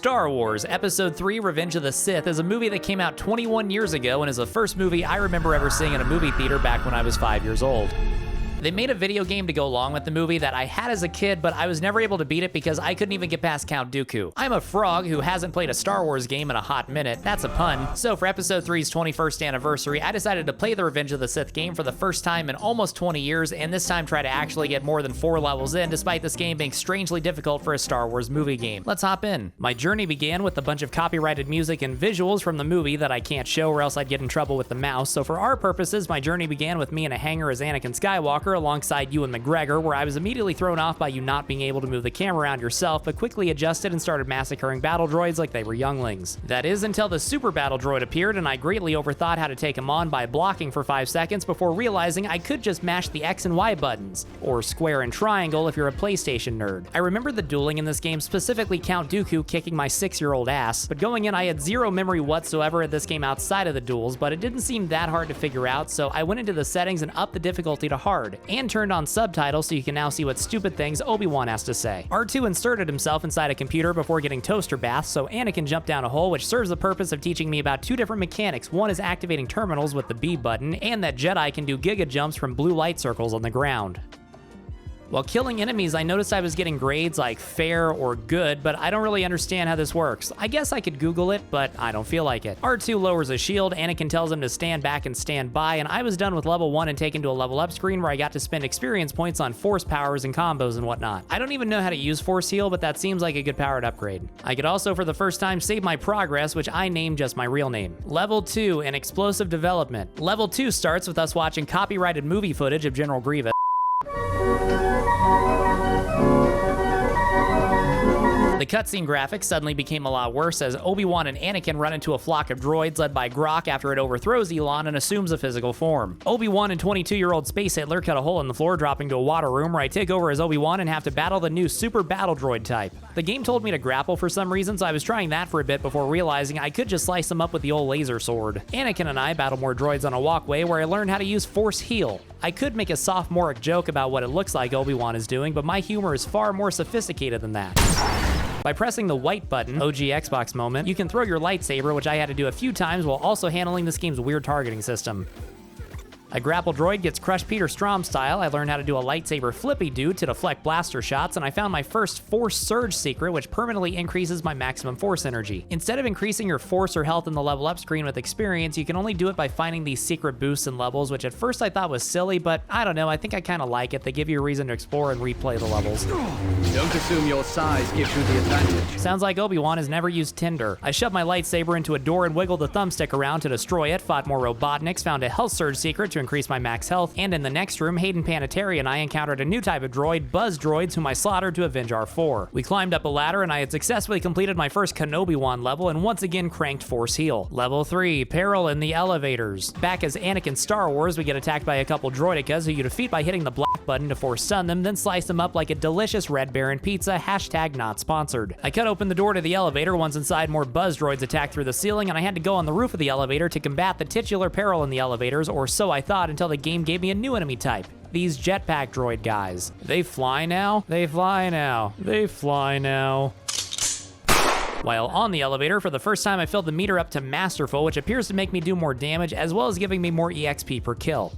Star Wars Episode 3 Revenge of the Sith is a movie that came out 21 years ago and is the first movie I remember ever seeing in a movie theater back when I was 5 years old. They made a video game to go along with the movie that I had as a kid, but I was never able to beat it because I couldn't even get past Count Dooku. I'm a frog who hasn't played a Star Wars game in a hot minute. That's a pun. So for Episode 3's 21st anniversary, I decided to play the Revenge of the Sith game for the first time in almost 20 years, and this time try to actually get more than 4 levels in, despite this game being strangely difficult for a Star Wars movie game. Let's hop in. My journey began with a bunch of copyrighted music and visuals from the movie that I can't show or else I'd get in trouble with the mouse, so for our purposes, my journey began with me in a hangar as Anakin Skywalker alongside Ewan McGregor, where I was immediately thrown off by you not being able to move the camera around yourself, but quickly adjusted and started massacring battle droids like they were younglings. That is until the super battle droid appeared, and I greatly overthought how to take him on by blocking for 5 seconds before realizing I could just mash the X and Y buttons, or square and triangle if you're a PlayStation nerd. I remember the dueling in this game, specifically Count Dooku kicking my 6-year-old ass, but going in I had zero memory whatsoever of this game outside of the duels, but it didn't seem that hard to figure out, so I went into the settings and upped the difficulty to hard, and turned on subtitles so you can now see what stupid things Obi-Wan has to say. R2 inserted himself inside a computer before getting toaster baths, so Anakin jumped down a hole, which serves the purpose of teaching me about 2 different mechanics. One is activating terminals with the B button, and that Jedi can do giga jumps from blue light circles on the ground. While killing enemies, I noticed I was getting grades like fair or good, but I don't really understand how this works. I guess I could Google it, but I don't feel like it. R2 lowers a shield, Anakin tells him to stand back and stand by, and I was done with level 1 and taken to a level up screen where I got to spend experience points on force powers and combos and whatnot. I don't even know how to use force heal, but that seems like a good power to upgrade. I could also for the first time save my progress, which I named just my real name. Level 2, an explosive development. Level 2 starts with us watching copyrighted movie footage of General Grievous. The cutscene graphics suddenly became a lot worse as Obi-Wan and Anakin run into a flock of droids led by Grok after it overthrows Elon and assumes a physical form. Obi-Wan and 22-year-old Space Hitler cut a hole in the floor, dropping to a water room where I take over as Obi-Wan and have to battle the new super battle droid type. The game told me to grapple for some reason, so I was trying that for a bit before realizing I could just slice them up with the old laser sword. Anakin and I battle more droids on a walkway where I learned how to use force heal. I could make a sophomoric joke about what it looks like Obi-Wan is doing, but my humor is far more sophisticated than that. By pressing the white button, OG Xbox moment, you can throw your lightsaber, which I had to do a few times while also handling this game's weird targeting system. A grapple droid gets crushed Peter Strom style. I learned how to do a lightsaber flippy-do to deflect blaster shots, and I found my first force surge secret, which permanently increases my maximum force energy. Instead of increasing your force or health in the level up screen with experience, you can only do it by finding these secret boosts and levels, which at first I thought was silly, but I don't know, I think I kind of like it. They give you a reason to explore and replay the levels. Don't assume your size gives you the advantage. Sounds like Obi-Wan has never used Tinder. I shoved my lightsaber into a door and wiggled the thumbstick around to destroy it, fought more Robotniks, found a health surge secret to increase my max health, and in the next room, Hayden Panettiere and I encountered a new type of droid, Buzz droids, whom I slaughtered to avenge R4. We climbed up a ladder and I had successfully completed my first Kenobi-Wan level and once again cranked force heal. Level 3, peril in the elevators. Back as Anakin Star Wars, we get attacked by a couple droidicas who you defeat by hitting the black button to force stun them, then slice them up like a delicious Red Baron pizza, hashtag not sponsored. I cut open the door to the elevator. Once inside, more Buzz droids attacked through the ceiling, and I had to go on the roof of the elevator to combat the titular peril in the elevators, or so I thought, until the game gave me a new enemy type. These jetpack droid guys. They fly now? They fly now. They fly now. While on the elevator, for the first time I filled the meter up to masterful, which appears to make me do more damage as well as giving me more EXP per kill.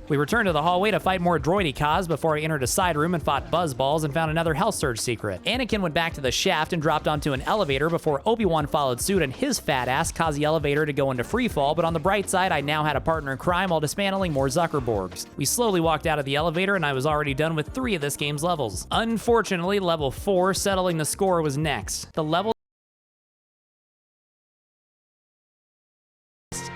We returned to the hallway to fight more droidicas before I entered a side room and fought buzzballs and found another health surge secret. Anakin went back to the shaft and dropped onto an elevator before Obi-Wan followed suit, and his fat ass caused the elevator to go into free fall, but on the bright side, I now had a partner in crime while dismantling more Zuckerborgs. We slowly walked out of the elevator and I was already done with 3 of this game's levels. Unfortunately, level 4, settling the score, was next. The level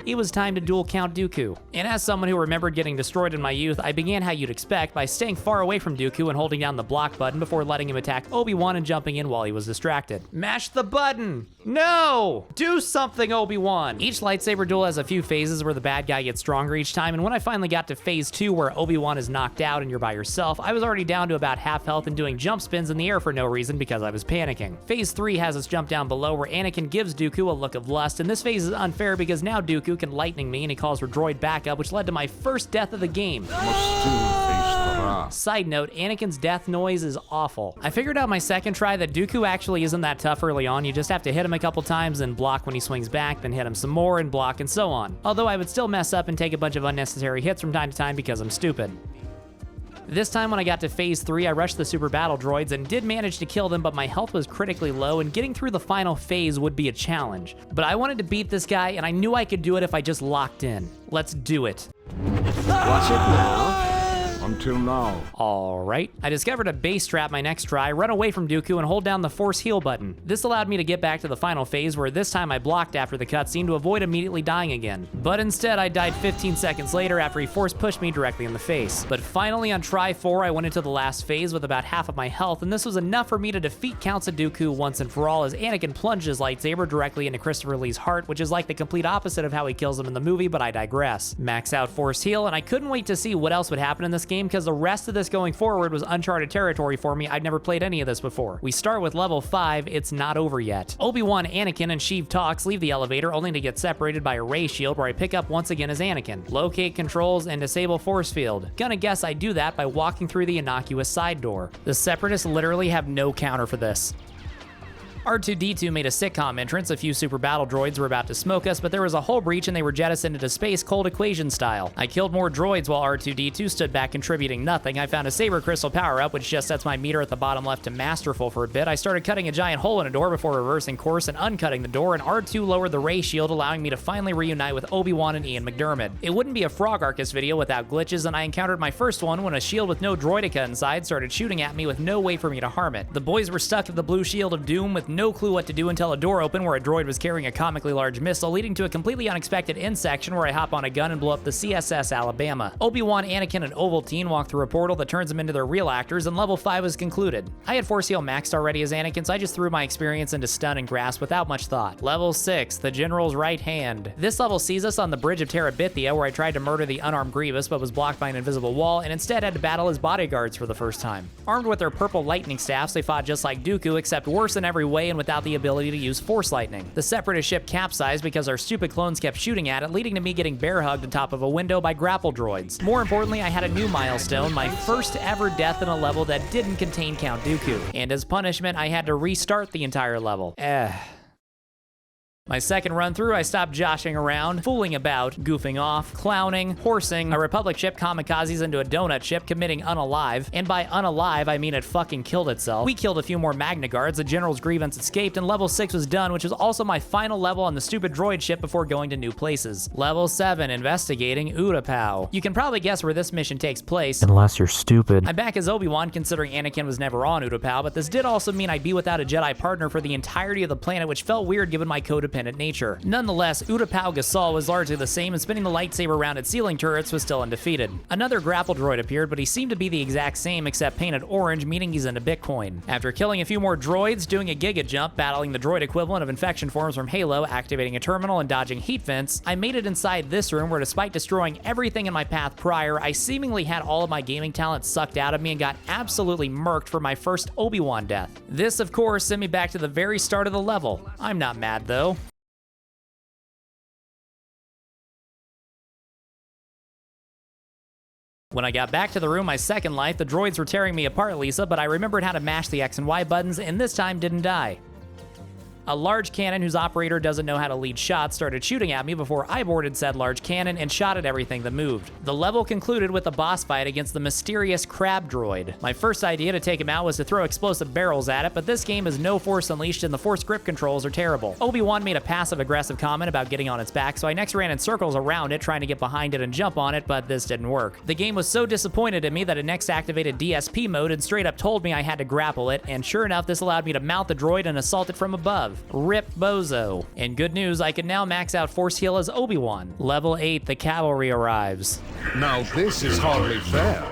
it was time to duel Count Dooku. And as someone who remembered getting destroyed in my youth, I began how you'd expect, by staying far away from Dooku and holding down the block button before letting him attack Obi-Wan and jumping in while he was distracted. Mash the button! No! Do something, Obi-Wan! Each lightsaber duel has a few phases where the bad guy gets stronger each time, and when I finally got to phase 2 where Obi-Wan is knocked out and you're by yourself, I was already down to about half health and doing jump spins in the air for no reason because I was panicking. Phase 3 has us jump down below where Anakin gives Dooku a look of lust, and this phase is unfair because now Dooku can lightning me and he calls for droid backup, which led to my first death of the game. Must still face the Side note, Anakin's death noise is awful. I figured out my second try that Dooku actually isn't that tough early on. You just have to hit him a couple times and block when he swings back, then hit him some more and block and so on. Although I would still mess up and take a bunch of unnecessary hits from time to time because I'm stupid. This time when I got to phase 3, I rushed the super battle droids and did manage to kill them, but my health was critically low and getting through the final phase would be a challenge. But I wanted to beat this guy and I knew I could do it if I just locked in. Let's do it. Watch it now. Until now. All right. I discovered a base trap my next try, run away from Dooku, and hold down the force heal button. This allowed me to get back to the final phase, where this time I blocked after the cutscene to avoid immediately dying again. But instead, I died 15 seconds later after he force pushed me directly in the face. But finally, on try 4, I went into the last phase with about half of my health, and this was enough for me to defeat Count Dooku once and for all as Anakin plunged his lightsaber directly into Christopher Lee's heart, which is like the complete opposite of how he kills him in the movie, but I digress. Max out force heal, and I couldn't wait to see what else would happen in this game because the rest of this going forward was uncharted territory for me. I'd never played any of this before. We start with level 5, it's not over yet. Obi-Wan, Anakin, and Sheev Talks leave the elevator only to get separated by a ray shield where I pick up once again as Anakin. Locate controls and disable force field. Gonna guess I do that by walking through the innocuous side door. The Separatists literally have no counter for this. R2-D2 made a sitcom entrance. A few super battle droids were about to smoke us, but there was a hull breach and they were jettisoned into space cold equation style. I killed more droids while R2-D2 stood back contributing nothing. I found a saber crystal power-up, which just sets my meter at the bottom left to masterful for a bit. I started cutting a giant hole in a door before reversing course and uncutting the door, and R2 lowered the ray shield, allowing me to finally reunite with Obi-Wan and Ian McDiarmid. It wouldn't be a Frog Arcus video without glitches, and I encountered my first one when a shield with no droidica inside started shooting at me with no way for me to harm it. The boys were stuck to the blue shield of doom with no clue what to do until a door opened where a droid was carrying a comically large missile, leading to a completely unexpected end section where I hop on a gun and blow up the CSS Alabama. Obi-Wan, Anakin, and Ovaltine walk through a portal that turns them into their real actors, and level 5 was concluded. I had Force Heal maxed already as Anakin, so I just threw my experience into stun and grasp without much thought. Level 6, the General's Right Hand. This level sees us on the bridge of Terabithia, where I tried to murder the unarmed Grievous but was blocked by an invisible wall and instead had to battle his bodyguards for the first time. Armed with their purple lightning staffs, they fought just like Dooku, except worse in every way and without the ability to use Force Lightning. The Separatist ship capsized because our stupid clones kept shooting at it, leading to me getting bear hugged on top of a window by grapple droids. More importantly, I had a new milestone, my first ever death in a level that didn't contain Count Dooku. And as punishment, I had to restart the entire level. My second run through, I stopped joshing around, fooling about, goofing off, clowning, horsing, a Republic ship kamikazes into a donut ship committing unalive, and by unalive, I mean it fucking killed itself. We killed a few more Magna Guards, the General's Grievance escaped, and level 6 was done, which was also my final level on the stupid droid ship before going to new places. Level 7, investigating Utapau. You can probably guess where this mission takes place. Unless you're stupid. I'm back as Obi-Wan, considering Anakin was never on Utapau, but this did also mean I'd be without a Jedi partner for the entirety of the planet, which felt weird given my codependent nature. Nonetheless, Utapau Gasol was largely the same, and spinning the lightsaber around its ceiling turrets was still undefeated. Another grapple droid appeared, but he seemed to be the exact same except painted orange, meaning he's into Bitcoin. After killing a few more droids, doing a Giga Jump, battling the droid equivalent of infection forms from Halo, activating a terminal, and dodging heat vents, I made it inside this room where, despite destroying everything in my path prior, I seemingly had all of my gaming talent sucked out of me and got absolutely murked for my first Obi-Wan death. This, of course, sent me back to the very start of the level. I'm not mad, though. When I got back to the room my second life, the droids were tearing me apart, Lisa, but I remembered how to mash the X and Y buttons, and this time didn't die. A large cannon whose operator doesn't know how to lead shots started shooting at me before I boarded said large cannon and shot at everything that moved. The level concluded with a boss fight against the mysterious crab droid. My first idea to take him out was to throw explosive barrels at it, but this game has no force unleashed and the force grip controls are terrible. Obi-Wan made a passive-aggressive comment about getting on its back, so I next ran in circles around it trying to get behind it and jump on it, but this didn't work. The game was so disappointed in me that it next activated DSP mode and straight up told me I had to grapple it, and sure enough, this allowed me to mount the droid and assault it from above. Rip Bozo. And good news, I can now max out Force Heal as Obi-Wan. Level 8, the cavalry arrives. Now this is hardly fair.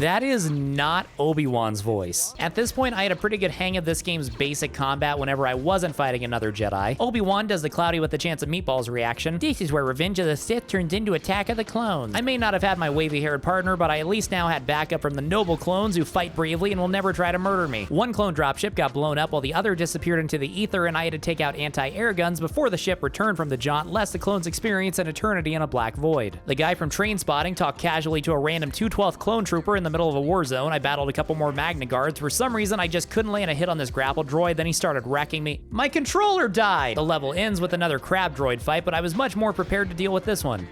That is not Obi-Wan's voice. At this point, I had a pretty good hang of this game's basic combat whenever I wasn't fighting another Jedi. Obi-Wan does the Cloudy with a Chance of Meatballs reaction. This is where Revenge of the Sith turns into Attack of the Clones. I may not have had my wavy-haired partner, but I at least now had backup from the noble clones who fight bravely and will never try to murder me. One clone dropship got blown up while the other disappeared into the ether, and I had to take out anti-air guns before the ship returned from the jaunt, lest the clones experience an eternity in a black void. The guy from Train Spotting talked casually to a random 212th clone trooper in the middle of a war zone. I battled a couple more Magna Guards. For some reason, I just couldn't land a hit on this grapple droid, then he started wrecking me. My controller died! The level ends with another crab droid fight, but I was much more prepared to deal with this one.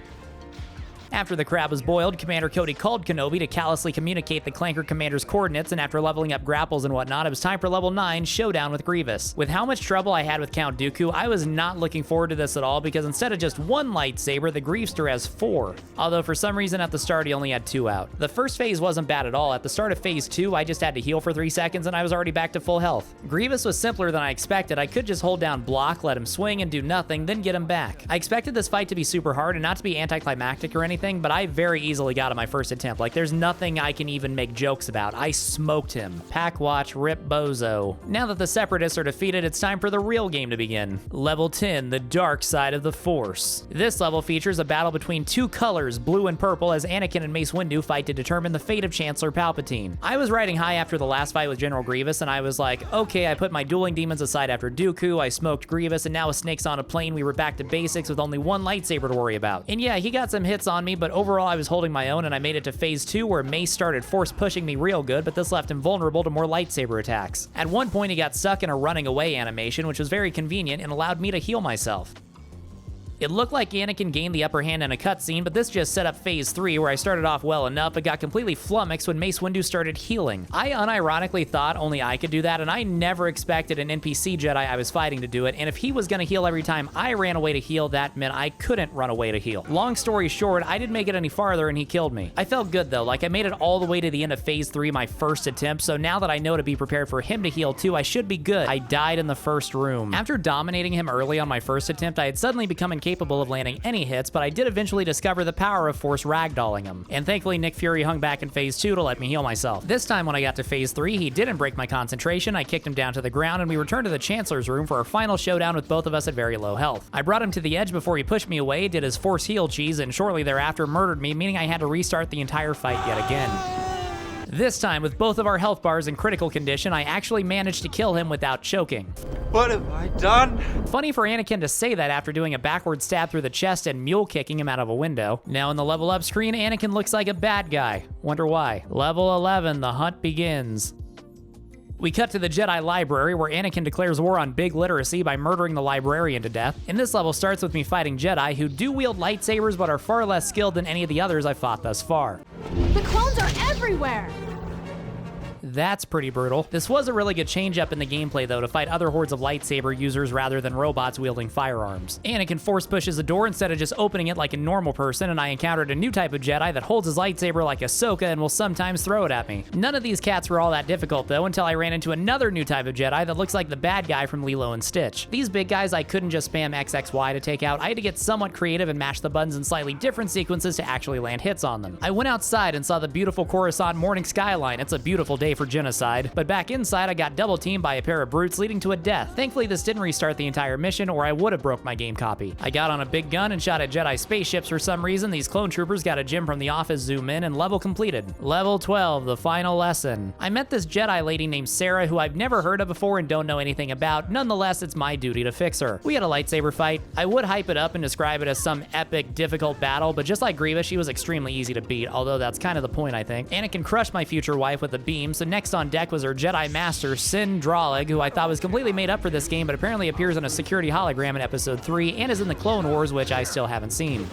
After the crab was boiled, Commander Cody called Kenobi to callously communicate the Clanker Commander's coordinates, and after leveling up grapples and whatnot, it was time for level 9, Showdown with Grievous. With how much trouble I had with Count Dooku, I was not looking forward to this at all, because instead of just one lightsaber, the Grievester has 4. Although for some reason at the start he only had 2 out. The first phase wasn't bad at all. At the start of phase 2, I just had to heal for 3 seconds and I was already back to full health. Grievous was simpler than I expected. I could just hold down block, let him swing and do nothing, then get him back. I expected this fight to be super hard and not to be anticlimactic or anything, but I very easily got it my first attempt. Like, there's nothing I can even make jokes about. I smoked him. Pack watch, rip bozo. Now that the Separatists are defeated, it's time for the real game to begin. Level 10, the dark side of the Force. This level features a battle between 2 colors, blue and purple, as Anakin and Mace Windu fight to determine the fate of Chancellor Palpatine. I was riding high after the last fight with General Grievous, and I was like, okay, I put my dueling demons aside after Dooku, I smoked Grievous, and now with snakes on a plane, we were back to basics with only one lightsaber to worry about. And yeah, he got some hits on me, but overall I was holding my own, and I made it to phase 2 where Mace started force pushing me real good, but this left him vulnerable to more lightsaber attacks. At one point he got stuck in a running away animation, which was very convenient and allowed me to heal myself. It looked like Anakin gained the upper hand in a cutscene, but this just set up phase 3 where I started off well enough but got completely flummoxed when Mace Windu started healing. I unironically thought only I could do that, and I never expected an NPC Jedi I was fighting to do it, and if he was gonna heal every time I ran away to heal, that meant I couldn't run away to heal. Long story short, I didn't make it any farther and he killed me. I felt good though, like I made it all the way to the end of phase 3 my first attempt, so now that I know to be prepared for him to heal too, I should be good. I died in the first room. After dominating him early on my first attempt, I had suddenly become incapable of landing any hits, but I did eventually discover the power of force ragdolling him. And thankfully Nick Fury hung back in phase 2 to let me heal myself. This time when I got to phase 3, he didn't break my concentration. I kicked him down to the ground and we returned to the Chancellor's room for our final showdown with both of us at very low health. I brought him to the edge before he pushed me away, did his force heal cheese, and shortly thereafter murdered me, meaning I had to restart the entire fight yet again. This time, with both of our health bars in critical condition, I actually managed to kill him without choking. What have I done? Funny for Anakin to say that after doing a backward stab through the chest and mule kicking him out of a window. Now in the level up screen, Anakin looks like a bad guy. Wonder why. Level 11, the hunt begins. We cut to the Jedi Library, where Anakin declares war on big literacy by murdering the librarian to death. And this level starts with me fighting Jedi who do wield lightsabers but are far less skilled than any of the others I've fought thus far. The clones are everywhere! That's pretty brutal. This was a really good change up in the gameplay though, to fight other hordes of lightsaber users rather than robots wielding firearms. Anakin force pushes a door instead of just opening it like a normal person, and I encountered a new type of Jedi that holds his lightsaber like Ahsoka and will sometimes throw it at me. None of these cats were all that difficult though, until I ran into another new type of Jedi that looks like the bad guy from Lilo and Stitch. These big guys I couldn't just spam XXY to take out. I had to get somewhat creative and mash the buttons in slightly different sequences to actually land hits on them. I went outside and saw the beautiful Coruscant morning skyline. It's a beautiful day for genocide, but back inside I got double teamed by a pair of brutes, leading to a death. Thankfully this didn't restart the entire mission, or I would have broke my game copy. I got on a big gun and shot at Jedi spaceships for some reason. These clone troopers got a gem from the office zoom in, and level completed. Level 12, the final lesson. I met this Jedi lady named Sarah who I've never heard of before and don't know anything about. Nonetheless, it's my duty to fix her. We had a lightsaber fight. I would hype it up and describe it as some epic, difficult battle, but just like Grievous, she was extremely easy to beat, although that's kind of the point, I think. Anakin crushed my future wife with a beam, so next on deck was her Jedi Master, Sin Dralig, who I thought was completely made up for this game, but apparently appears in a security hologram in Episode 3 and is in the Clone Wars, which I still haven't seen.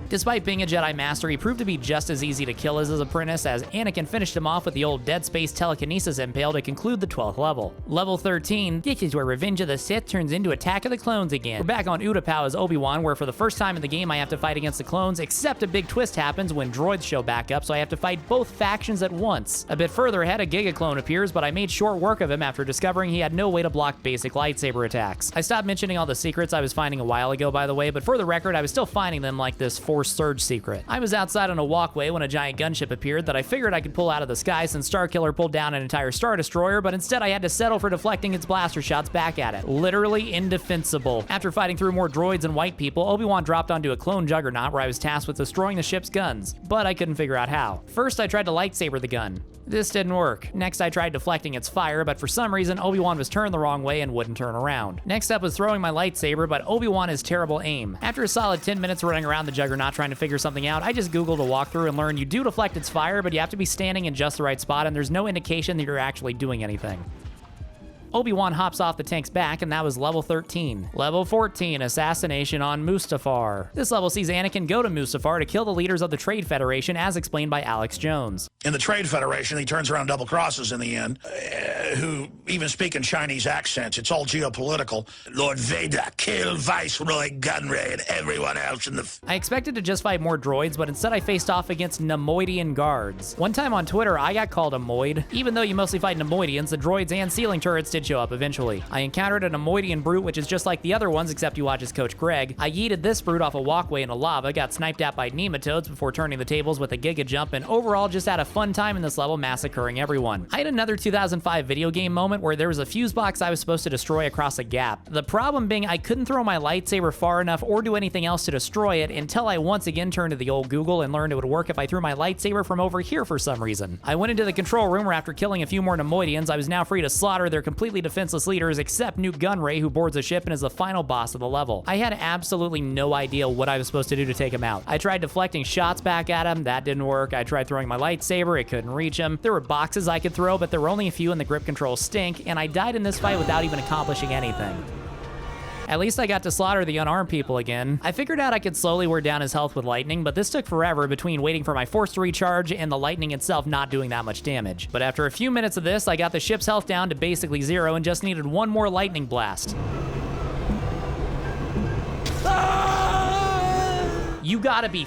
Despite being a Jedi Master, he proved to be just as easy to kill as his apprentice, as Anakin finished him off with the old Dead Space telekinesis impale to conclude the 12th level. Level 13, this is where Revenge of the Sith turns into Attack of the Clones again. We're back on Utapau as Obi-Wan, where for the first time in the game I have to fight against the clones, except a big twist happens when droids show back up, so I have to fight both factions at once. A bit further ahead, a Giga clone appears, but I made short work of him after discovering he had no way to block basic lightsaber attacks. I stopped mentioning all the secrets I was finding a while ago, by the way, but for the record, I was still finding them, like this Force Surge secret. I was outside on a walkway when a giant gunship appeared that I figured I could pull out of the sky since Starkiller pulled down an entire Star Destroyer, but instead I had to settle for deflecting its blaster shots back at it. Literally indefensible. After fighting through more droids and white people, Obi-Wan dropped onto a clone juggernaut where I was tasked with destroying the ship's guns, but I couldn't figure out how. First, I tried to lightsaber the gun. This didn't work. Next, I tried deflecting its fire, but for some reason, Obi-Wan was turned the wrong way and wouldn't turn around. Next up was throwing my lightsaber, but Obi-Wan has terrible aim. After a solid 10 minutes running around the Juggernaut trying to figure something out, I just Googled a walkthrough and learned you do deflect its fire, but you have to be standing in just the right spot, and there's no indication that you're actually doing anything. Obi-Wan hops off the tank's back, and that was level 13. Level 14, Assassination on Mustafar. This level sees Anakin go to Mustafar to kill the leaders of the Trade Federation, as explained by Alex Jones. In the Trade Federation, he turns around double crosses in the end, who even speak in Chinese accents. It's all geopolitical. Lord Vader, kill Viceroy Gunray and everyone else in the... I expected to just fight more droids, but instead I faced off against Nemoidian guards. One time on Twitter, I got called a Moid. Even though you mostly fight Nemoidians, the droids and ceiling turrets did show up eventually. I encountered a Nemoidian brute, which is just like the other ones, except you watch as Coach Greg. I yeeted this brute off a walkway into lava, got sniped at by nematodes before turning the tables with a Giga Jump, and overall just had a fun time in this level massacring everyone. I had another 2005 video game moment where there was a fuse box I was supposed to destroy across a gap. The problem being I couldn't throw my lightsaber far enough or do anything else to destroy it until I once again turned to the old Google and learned it would work if I threw my lightsaber from over here for some reason. I went into the control room where after killing a few more Nemoidians, I was now free to slaughter their completely defenseless leaders except Newt Gunray, who boards a ship and is the final boss of the level. I had absolutely no idea what I was supposed to do to take him out. I tried deflecting shots back at him, that didn't work. I tried throwing my lightsaber, it couldn't reach him. There were boxes I could throw, but there were only a few and the grip controls stink, and I died in this fight without even accomplishing anything. At least I got to slaughter the unarmed people again. I figured out I could slowly wear down his health with lightning, but this took forever between waiting for my force to recharge and the lightning itself not doing that much damage. But after a few minutes of this, I got the ship's health down to basically 0 and just needed one more lightning blast. You gotta be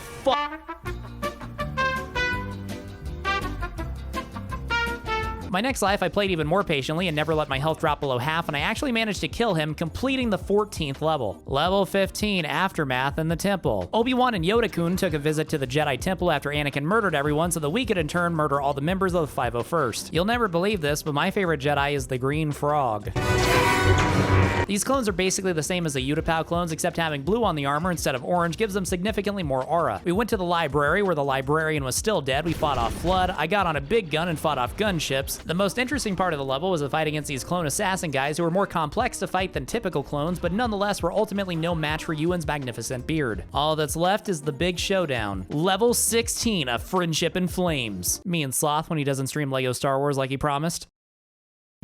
My next life, I played even more patiently and never let my health drop below half, and I actually managed to kill him, completing the 14th level. Level 15, Aftermath in the Temple. Obi-Wan and Yoda-kun took a visit to the Jedi Temple after Anakin murdered everyone so that we could in turn murder all the members of the 501st. You'll never believe this, but my favorite Jedi is the Green Frog. These clones are basically the same as the Utapau clones, except having blue on the armor instead of orange gives them significantly more aura. We went to the library where the librarian was still dead. We fought off Flood. I got on a big gun and fought off gunships. The most interesting part of the level was the fight against these clone assassin guys who were more complex to fight than typical clones, but nonetheless were ultimately no match for Ewan's magnificent beard. All that's left is the big showdown. Level 16 of Friendship in Flames. Me and Sloth when he doesn't stream LEGO Star Wars like he promised.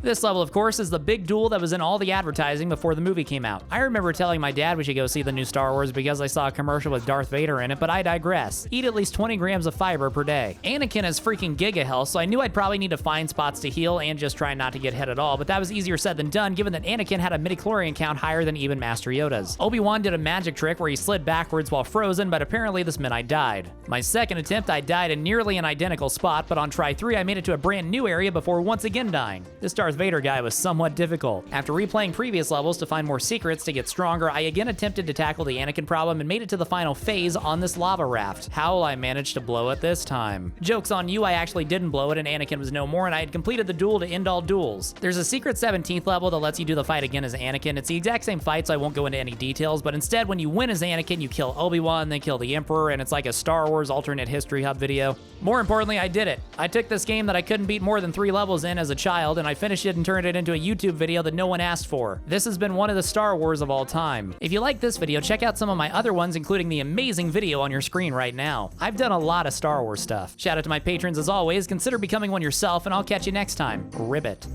This level, of course, is the big duel that was in all the advertising before the movie came out. I remember telling my dad we should go see the new Star Wars because I saw a commercial with Darth Vader in it, but I digress. Eat at least 20 grams of fiber per day. Anakin has freaking giga health, so I knew I'd probably need to find spots to heal and just try not to get hit at all, but that was easier said than done given that Anakin had a midichlorian count higher than even Master Yoda's. Obi-Wan did a magic trick where he slid backwards while frozen, but apparently this meant I died. My second attempt, I died in nearly an identical spot, but on try 3, I made it to a brand new area before once again dying. This Darth Vader guy was somewhat difficult. After replaying previous levels to find more secrets to get stronger, I again attempted to tackle the Anakin problem and made it to the final phase on this lava raft. How will I manage to blow it this time? Joke's on you, I actually didn't blow it and Anakin was no more and I had completed the duel to end all duels. There's a secret 17th level that lets you do the fight again as Anakin. It's the exact same fight, so I won't go into any details, but instead when you win as Anakin, you kill Obi-Wan, then kill the Emperor, and it's like a Star Wars alternate history hub video. More importantly, I did it. I took this game that I couldn't beat more than 3 levels in as a child, and I finished it and turned it into a YouTube video that no one asked for. This has been one of the Star Wars of all time. If you like this video, check out some of my other ones, including the amazing video on your screen right now. I've done a lot of Star Wars stuff. Shout out to my patrons as always, consider becoming one yourself, and I'll catch you next time. Ribbit.